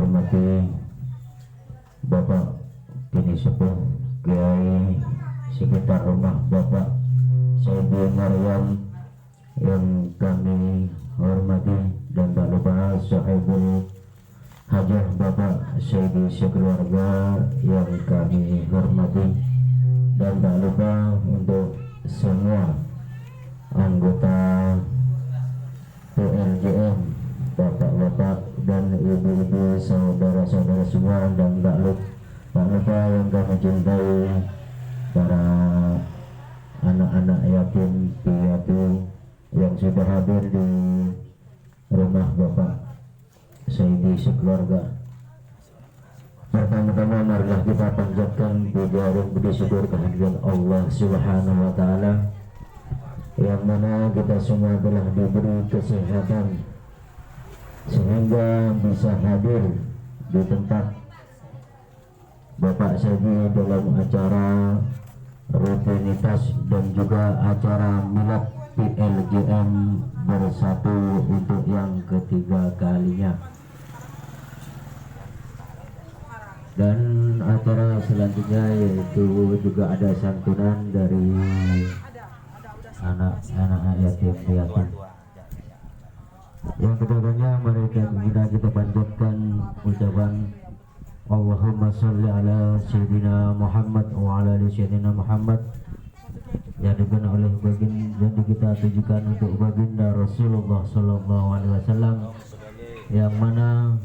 hormati Bapak Kini Sepuh Kiai sekitar rumah Bapak Saidi Maryam yang kami hormati, dan tak lupa sahibul hajah Bapak Saidi sekeluarga yang kami hormati, dan tak lupa untuk semua anggota PLJM, bapak-bapak dan ibu-ibu, saudara-saudara semua, dan tak lupa yang kami cintai para anak-anak yatim piatu yang sudah hadir di rumah Bapak Saidi sekeluarga. Pertama-tama marilah kita panjatkan puja dan puji syukur kehadiran Allah Subhanahu wa taala, yang mana kita semua telah diberi kesehatan sehingga bisa hadir di tempat Bapak Saidi dalam acara rutinitas dan juga acara milad PLJM bersatu untuk yang ketiga kalinya. Dan acara selanjutnya yaitu juga ada santunan dari anak-anak yatim piatu. Yang keduanya mari kita panjatkan ucapan Allahumma sholli ala Sayyidina Muhammad wa ala ali Sayyidina Muhammad, yang diberikan oleh yang kita tujukan untuk baginda Rasulullah Sallallahu Alaihi Wasallam, yang mana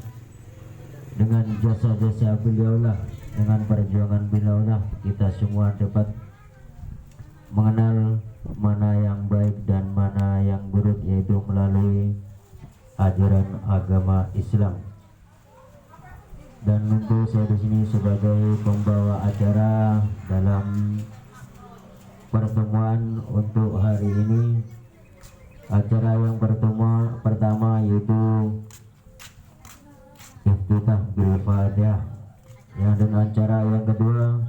dengan jasa-jasa beliau lah, dengan perjuangan beliau lah, kita semua dapat mengenal mana yang baik dan mana yang buruk, yaitu melalui ajaran agama Islam. Dan untuk saya di sini sebagai pembawa acara dalam pertemuan untuk hari ini. Acara yang pertama yaitu iftitah bil Fatihah, dan acara yang kedua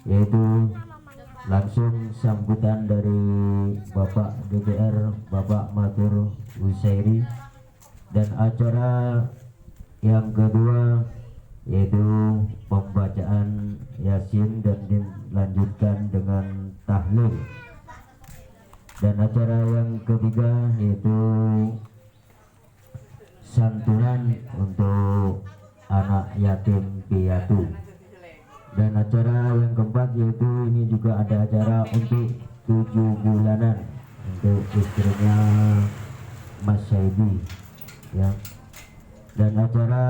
yaitu langsung sambutan dari Bapak DPR Bapak Matur Husairi, dan acara yang kedua yaitu pembacaan Yasin dan dilanjutkan dengan tahlil, dan acara yang ketiga yaitu santunan untuk anak yatim piatu, dan acara yang keempat yaitu ini juga ada acara untuk 7 bulanan untuk istrinya Mas Saidi ya. Dan acara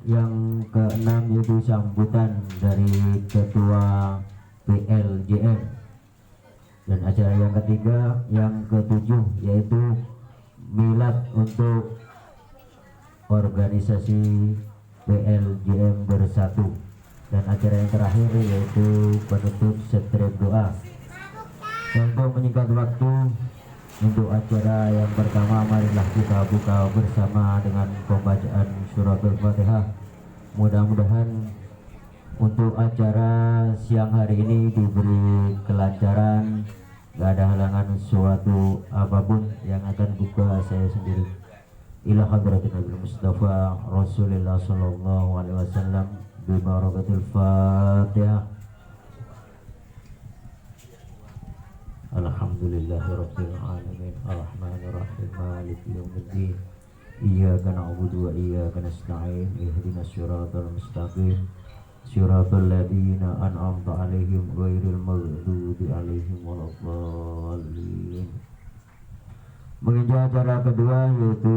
yang keenam yaitu sambutan dari ketua PLJM, dan acara yang ketiga yang ketujuh yaitu milad untuk organisasi PLJM bersatu, dan acara yang terakhir yaitu penutup setrep doa. Untuk menyingkat waktu, untuk acara yang pertama marilah kita buka bersama dengan pembacaan surat Al-Fatihah. Mudah-mudahan untuk acara siang hari ini diberi kelancaran, gak ada halangan suatu apapun yang akan buka saya sendiri. Ila hadratin Nabi Mustafa Rasulullah Sallallahu Alaihi Wasallam bibarakatil Fatihah. Alhamdulillahirabbil alamin arrahmanirrahim maliki yaumiddin iyyaka na'budu wa iyyaka nasta'in ihdinas siratal mustaqim siratal ladzina an'amta 'alaihim ghairil maghdubi 'alaihim waladdallin. Menginjak acara kedua yaitu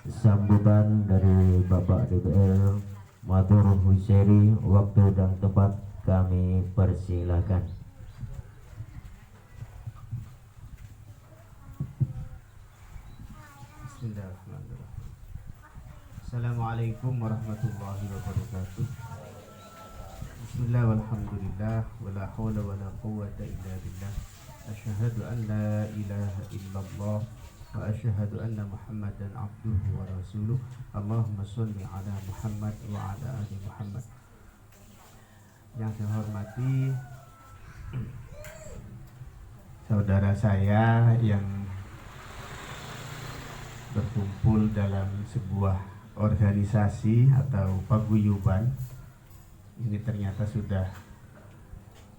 sambutan dari Bapak DPR Matur Husairi. Waktu dan tempat kami persilakan. Bismillahirrahmanirrahim. Assalamualaikum warahmatullahi wabarakatuh. Bismillah walhamdulillah wala hawla wala quwwata illa billah. Asyhadu an la ilaha illallah wa asyhadu anna Muhammadan abduhu wa rasuluh. Allahumma sholli ala Muhammad wa ala ali Muhammad. Yang saya hormati saudara saya yang berkumpul dalam sebuah organisasi atau paguyuban ini ternyata sudah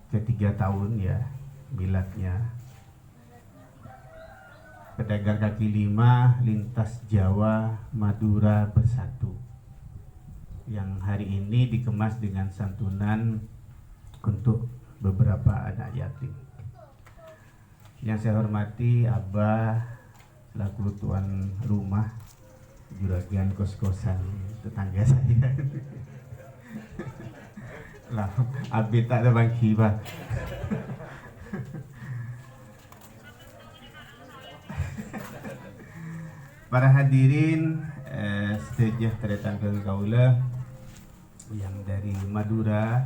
ketiga tahun ya miladnya. Pedagang kaki lima lintas Jawa Madura bersatu, yang hari ini dikemas dengan santunan untuk beberapa anak yatim. Yang saya hormati Abah selaku tuan rumah juragan kos-kosan tetangga saya. Lah, Abi tak ada bangki bah. Para hadirin sedaya teretanggang kaula yang dari Madura,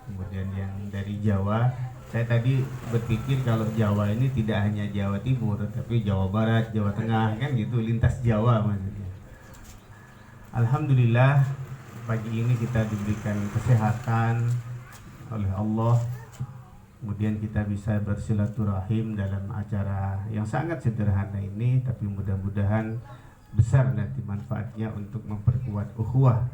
kemudian yang dari Jawa. Saya tadi berpikir kalau Jawa ini tidak hanya Jawa Timur, tapi Jawa Barat, Jawa Tengah, kan gitu, lintas Jawa maksudnya. Alhamdulillah pagi ini kita diberikan kesehatan oleh Allah. Kemudian kita bisa bersilaturahim dalam acara yang sangat sederhana ini, tapi mudah-mudahan besar nanti manfaatnya untuk memperkuat ukhuwah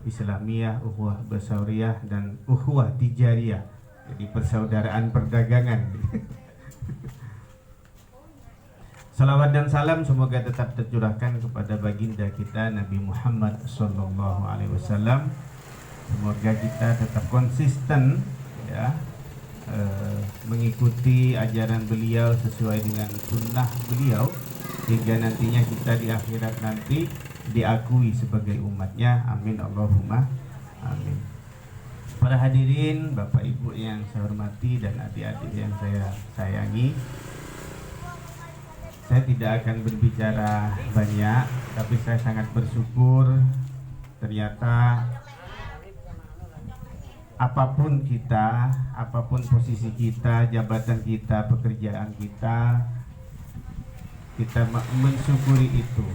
Islamiyah, ukhuwah Basauriyah, dan ukhuwah Tijariyah, jadi persaudaraan perdagangan. Salawat dan salam semoga tetap tercurahkan kepada baginda kita Nabi Muhammad SAW. Semoga kita tetap konsisten ya, mengikuti ajaran beliau sesuai dengan sunnah beliau, hingga nantinya kita di akhirat nanti diakui sebagai umatnya. Amin Allahumma amin. Para hadirin, Bapak Ibu yang saya hormati dan adik-adik yang saya sayangi, saya tidak akan berbicara banyak, tapi saya sangat bersyukur ternyata apapun kita, apapun posisi kita, jabatan kita, pekerjaan kita, kita mensyukuri itu.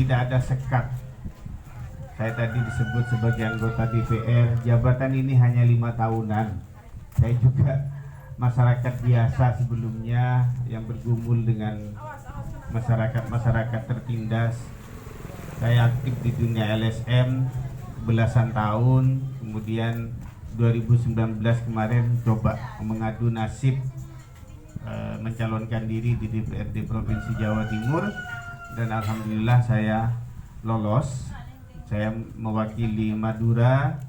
Tidak ada sekat. Saya tadi disebut sebagai anggota DPR, jabatan ini hanya 5 tahunan. Saya juga masyarakat biasa sebelumnya yang bergumul dengan masyarakat tertindas. Saya aktif di dunia LSM belasan tahun, kemudian 2019 kemarin coba mengadu nasib mencalonkan diri di DPRD Provinsi Jawa Timur, dan alhamdulillah saya lolos. Saya mewakili Madura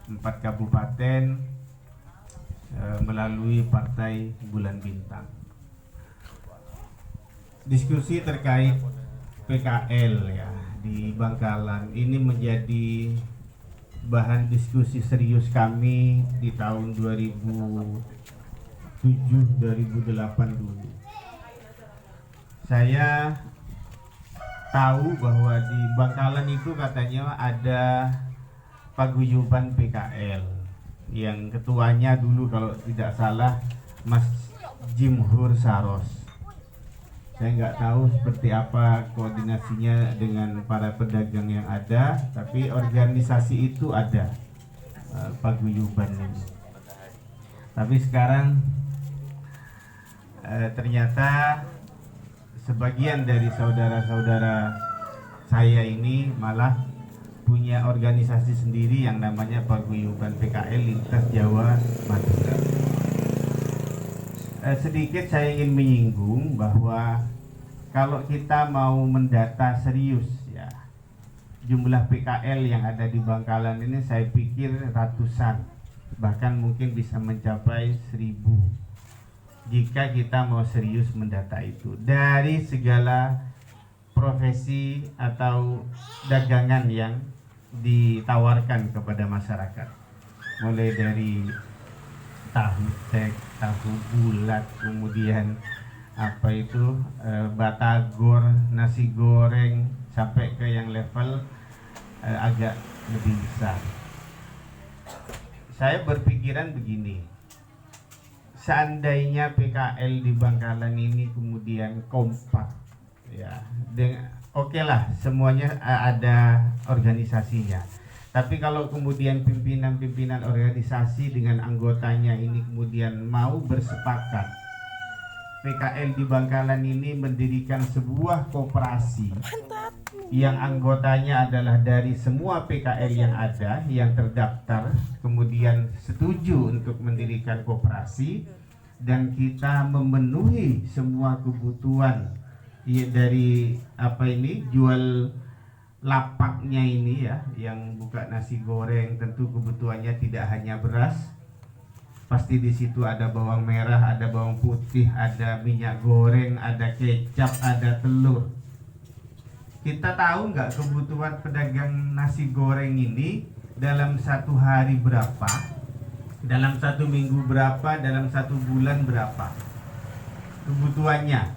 4 kabupaten melalui Partai Bulan Bintang. Diskusi terkait PKL ya di Bangkalan ini menjadi bahan diskusi serius kami di tahun 2007-2008 dulu. Saya tahu bahwa di Bangkalan itu katanya ada paguyuban PKL yang ketuanya dulu kalau tidak salah Mas Jimhur Saros. Saya nggak tahu seperti apa koordinasinya dengan para pedagang yang ada, tapi organisasi itu ada, paguyuban ini. Tapi sekarang ternyata sebagian dari saudara-saudara saya ini malah punya organisasi sendiri yang namanya paguyuban PKL lintas Jawa Madura. Sedikit saya ingin menyinggung bahwa kalau kita mau mendata serius ya jumlah PKL yang ada di Bangkalan ini, saya pikir ratusan, bahkan mungkin bisa mencapai 1000 jika kita mau serius mendata itu dari segala profesi atau dagangan yang ditawarkan kepada masyarakat, mulai dari tahu tek, tahu bulat, kemudian apa itu batagor, nasi goreng, sampai ke yang level agak lebih besar. Saya berpikiran begini, seandainya PKL di Bangkalan ini kemudian kompak ya, oke lah semuanya ada organisasinya. Tapi kalau kemudian pimpinan-pimpinan organisasi dengan anggotanya ini kemudian mau bersepakat PKL di Bangkalan ini mendirikan sebuah koperasi yang anggotanya adalah dari semua PKL yang ada yang terdaftar, kemudian setuju untuk mendirikan koperasi, dan kita memenuhi semua kebutuhan ya, dari apa ini jual lapaknya ini ya, yang buka nasi goreng, tentu kebutuhannya tidak hanya beras, pasti di situ ada bawang merah, ada bawang putih, ada minyak goreng, ada kecap, ada telur. Kita tahu nggak kebutuhan pedagang nasi goreng ini dalam satu hari berapa, dalam satu minggu berapa, dalam satu bulan berapa kebutuhannya?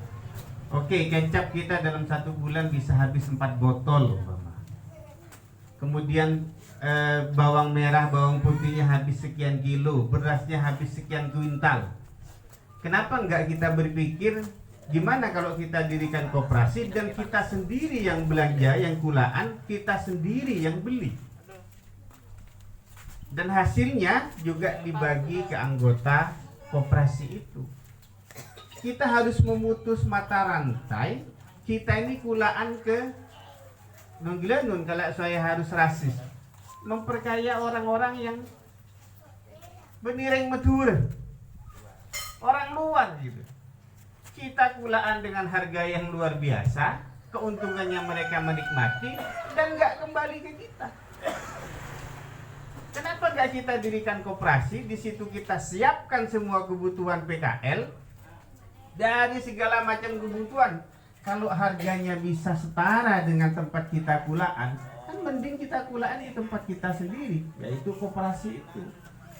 Oke, kecap kita dalam satu bulan bisa habis 4 botol umpama. Kemudian bawang merah, bawang putihnya habis sekian kilo, berasnya habis sekian kuintal. Kenapa nggak kita berpikir gimana kalau kita dirikan koperasi dan kita sendiri yang belanja, yang kulaan, kita sendiri yang beli. Dan hasilnya juga dibagi ke anggota koperasi itu. Kita harus memutus mata rantai. Kita ini kulaan ke nun kalau saya harus rasis. Memperkaya orang-orang yang benireng Madura. Orang luar gitu. Kita kulaan dengan harga yang luar biasa, keuntungannya mereka menikmati dan nggak kembali ke kita. Kenapa nggak kita dirikan koperasi? Di situ kita siapkan semua kebutuhan PKL dari segala macam kebutuhan. Kalau harganya bisa setara dengan tempat kita kulaan, kan mending kita kulaan di tempat kita sendiri, yaitu koperasi itu.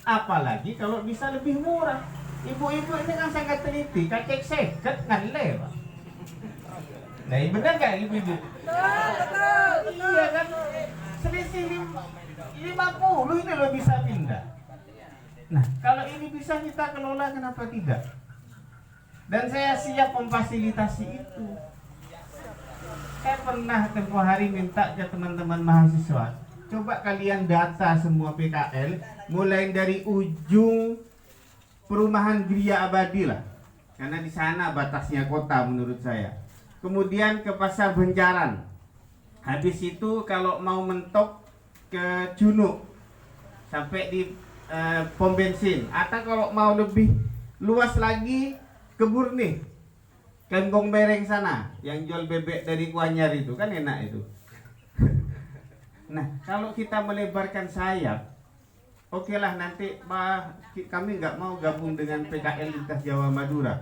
Apalagi kalau bisa lebih murah. Ibu-ibu ini kan sangat teliti, kacek seket ngalle, Pak. Nah, benar nggak ibu-ibu? Betul. Iya kan, selisih 50 ini loh bisa pindah. Nah, kalau ini bisa kita kelola, kenapa tidak? Dan saya siap memfasilitasi itu. Saya pernah tempoh hari minta ke teman-teman mahasiswa, coba kalian data semua PKL, mulai dari ujung perumahan Gria Abadi lah, karena di sana batasnya kota menurut saya. Kemudian ke Pasar Benjaran. Habis itu kalau mau mentok ke Junuk sampai di pom bensin. Atau kalau mau lebih luas lagi ke Burnih, Kembong Bereng sana, yang jual bebek dari Kuanyar itu kan enak itu. Nah, kalau kita melebarkan sayap, oke lah, nanti kami nggak mau gabung dengan PKL Lintas Jawa Madura.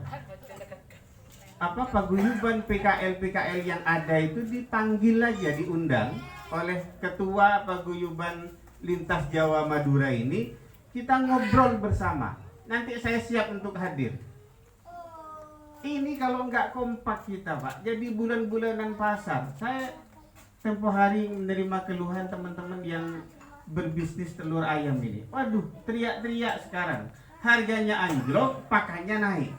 Apa paguyuban PKL yang ada itu dipanggil aja, diundang oleh ketua paguyuban Lintas Jawa Madura ini, kita ngobrol bersama. Nanti saya siap untuk hadir. Ini kalau nggak kompak kita, Pak, jadi bulan-bulanan pasar. Saya tempoh hari menerima keluhan teman-teman yang berbisnis telur ayam ini. Waduh, teriak-teriak sekarang. Harganya anjlok, pakannya naik.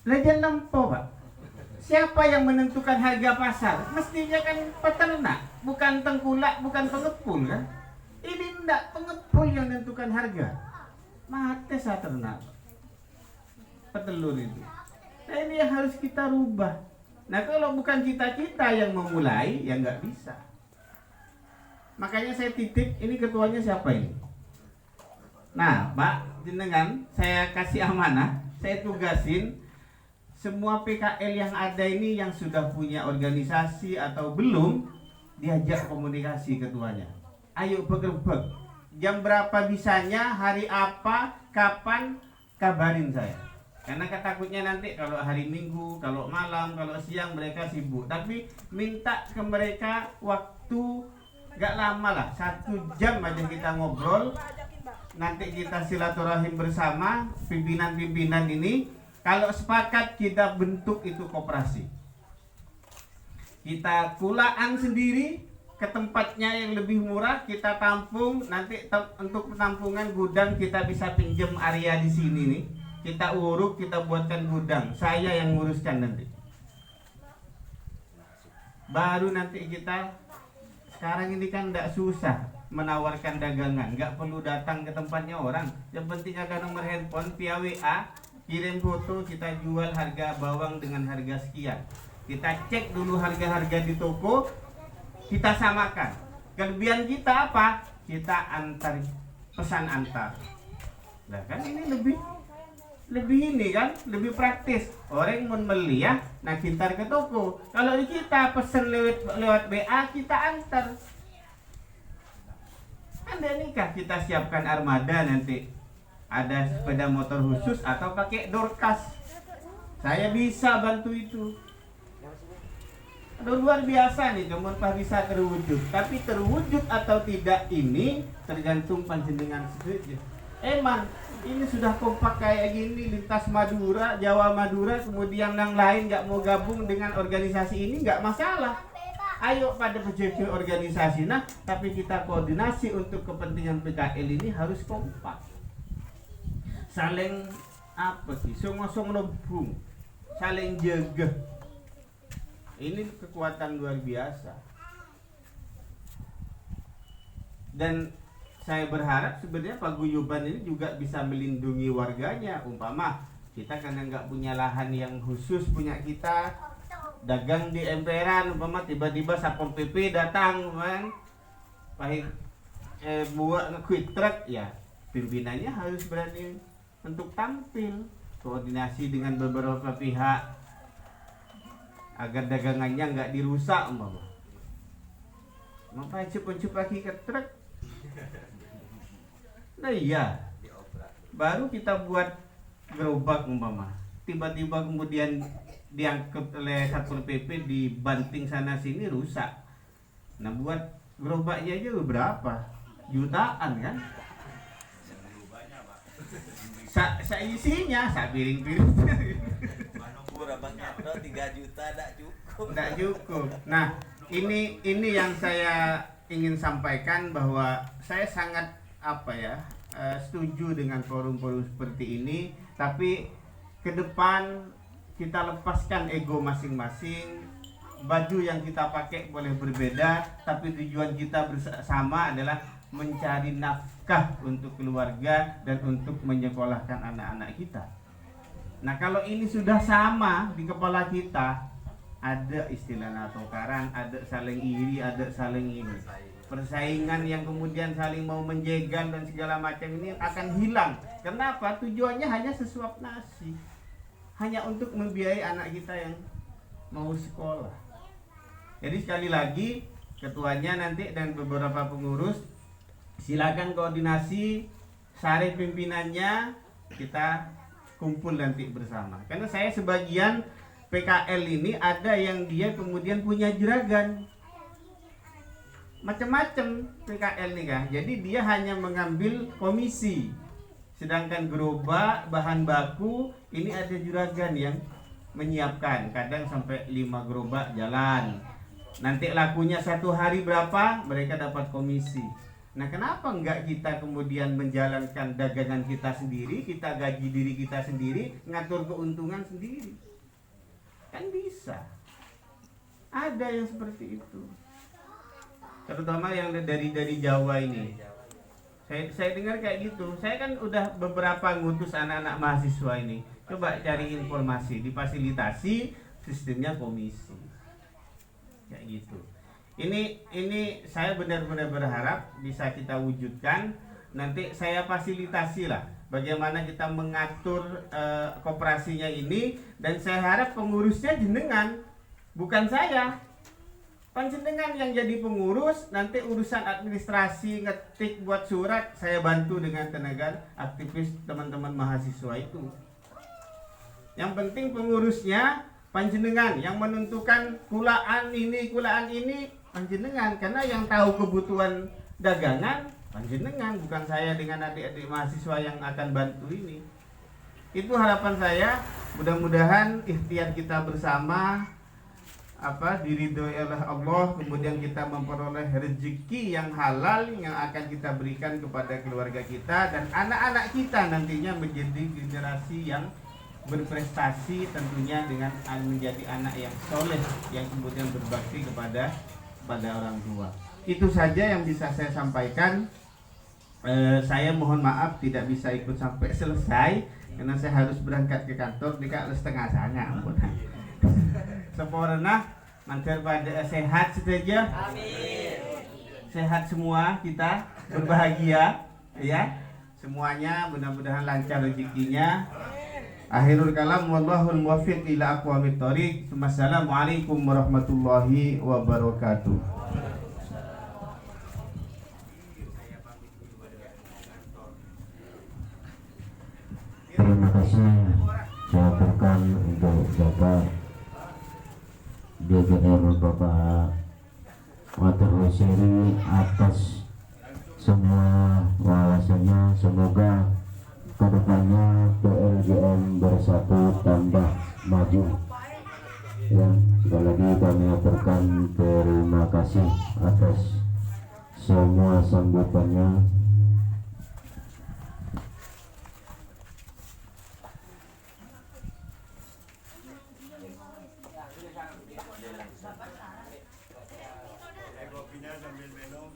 Legend lempo, Pak. Siapa yang menentukan harga pasar? Mestinya kan peternak, bukan tengkulak, bukan pengepul kan? Ini enggak, pengepul yang menentukan harga. Mati saya ternak petelur itu. Nah, ini yang harus kita rubah. Nah, kalau bukan kita-kita yang memulai, ya nggak bisa. Makanya saya titip, ini ketuanya siapa ini? Nah, Pak, jenengan saya kasih amanah, saya tugasin semua PKL yang ada ini yang sudah punya organisasi atau belum, diajak komunikasi ketuanya. Ayo begerbek. Jam berapa bisanya, hari apa, kapan, kabarin saya. Karena takutnya nanti kalau hari Minggu, kalau malam, kalau siang mereka sibuk. Tapi minta ke mereka waktu gak lama lah, 1 jam aja kita ngobrol. Nanti kita silaturahim bersama pimpinan-pimpinan ini. Kalau sepakat kita bentuk itu koperasi. Kita kulaan sendiri ke tempatnya yang lebih murah, kita tampung. Nanti untuk penampungan gudang kita bisa pinjam area di sini nih. Kita uruk, kita buatkan gudang. Saya yang nguruskan nanti. Baru nanti kita, sekarang ini kan tidak susah menawarkan dagangan, nggak perlu datang ke tempatnya orang. Yang penting ada nomor handphone via WA, kirim foto, kita jual harga bawang dengan harga sekian. Kita cek dulu harga-harga di toko, kita samakan. Kelebihan kita apa? Kita antar, pesan antar. Nah kan ini lebih ini kan, lebih praktis. Orang mau beli ya, nah kita ke toko. Kalau kita pesen lewat WA, kita antar. Anda nikah, kita siapkan armada nanti. Ada sepeda motor khusus atau pakai doorkas. Saya bisa bantu itu. Aduh, luar biasa nih, cuma bisa terwujud. Tapi terwujud atau tidak ini tergantung panjenengan saja. Emang ini sudah kompak kayak gini, lintas Madura, Jawa Madura, kemudian yang lain nggak mau gabung dengan organisasi ini, nggak masalah. Ayo pada PJJ organisasi, nah tapi kita koordinasi untuk kepentingan PKL ini harus kompak, saling apa sih, song-song nobung, saling jaga. Ini kekuatan luar biasa. Dan saya berharap sebenarnya paguyuban ini juga bisa melindungi warganya. Umpama kita karena nggak punya lahan yang khusus punya kita, dagang di emperan, umpama tiba-tiba Satpol PP datang kan, pahit buat nge-quit truck, ya pimpinannya harus berani untuk tampil, koordinasi dengan beberapa pihak agar dagangannya nggak dirusak. Umpama cup lagi ke truk, nah iya, baru kita buat gerobak umpama, tiba-tiba kemudian diangkut oleh Satpol PP, dibanting sana sini, rusak. Nah buat gerobaknya aja berapa jutaan kan, isinya piring-piring banyak, 3 juta tidak cukup. Nah ini yang saya ingin sampaikan, bahwa saya sangat setuju dengan forum-forum seperti ini. Tapi ke depan kita lepaskan ego masing-masing. Baju yang kita pakai boleh berbeda, tapi tujuan kita bersama adalah mencari nafkah untuk keluarga dan untuk menyekolahkan anak-anak kita. Nah kalau ini sudah sama di kepala kita, ada istilah natokaran, ada saling iri, ada saling ini, persaingan yang kemudian saling mau menjegal dan segala macam, ini akan hilang. Kenapa? Tujuannya hanya sesuap nasi, hanya untuk membiayai anak kita yang mau sekolah. Jadi sekali lagi, ketuanya nanti dan beberapa pengurus silakan koordinasi, syarif pimpinannya kita kumpul nanti bersama. Karena saya sebagian PKL ini ada yang dia kemudian punya juragan, macam-macam PKL nih kan. Jadi dia hanya mengambil komisi, sedangkan gerobak, bahan baku ini ada juragan yang menyiapkan, kadang sampai 5 gerobak jalan. Nanti lakunya 1 hari berapa, mereka dapat komisi. Nah kenapa enggak kita kemudian menjalankan dagangan kita sendiri, kita gaji diri kita sendiri, ngatur keuntungan sendiri? Kan bisa. Ada yang seperti itu, terutama yang dari Jawa ini. Saya dengar kayak gitu. Saya kan udah beberapa ngutus anak-anak mahasiswa ini, coba cari informasi, difasilitasi sistemnya komisi kayak gitu. Ini saya benar-benar berharap bisa kita wujudkan. Nanti saya fasilitasi lah bagaimana kita mengatur koperasinya ini, dan saya harap pengurusnya jenengan, bukan saya. Panjenengan yang jadi pengurus, nanti urusan administrasi, ngetik, buat surat, saya bantu dengan tenaga aktivis teman-teman mahasiswa itu. Yang penting pengurusnya panjenengan, yang menentukan kulaan ini panjenengan, karena yang tahu kebutuhan dagangan panjenengan, bukan saya dengan adik-adik mahasiswa yang akan bantu ini. Itu harapan saya. Mudah-mudahan ikhtiar kita bersama diridhoi oleh Allah, kemudian kita memperoleh rezeki yang halal yang akan kita berikan kepada keluarga kita dan anak-anak kita nantinya menjadi generasi yang berprestasi, tentunya dengan menjadi anak yang soleh yang kemudian berbakti kepada orang tua. Itu saja yang bisa saya sampaikan. Saya mohon maaf tidak bisa ikut sampai selesai karena saya harus berangkat ke kantor di 2:30 ampun. Saporna mantir pada sehat saja. Amin. Sehat semua kita, berbahagia ya. Semuanya mudah-mudahan lancar rezekinya. Akhirul kalam wallahul muwaffiq ila aqwamit thoriq. Wassalamualaikum warahmatullahi wabarakatuh. Terima kasih saya aturkan untuk Bapak DGR Bapak Water Husseini atas semua wawasannya. Semoga kedepannya PLGM Bersatu tambah maju ya. Sekali lagi kami aturkan terima kasih atas semua sambutannya. Kopinya sambil minum.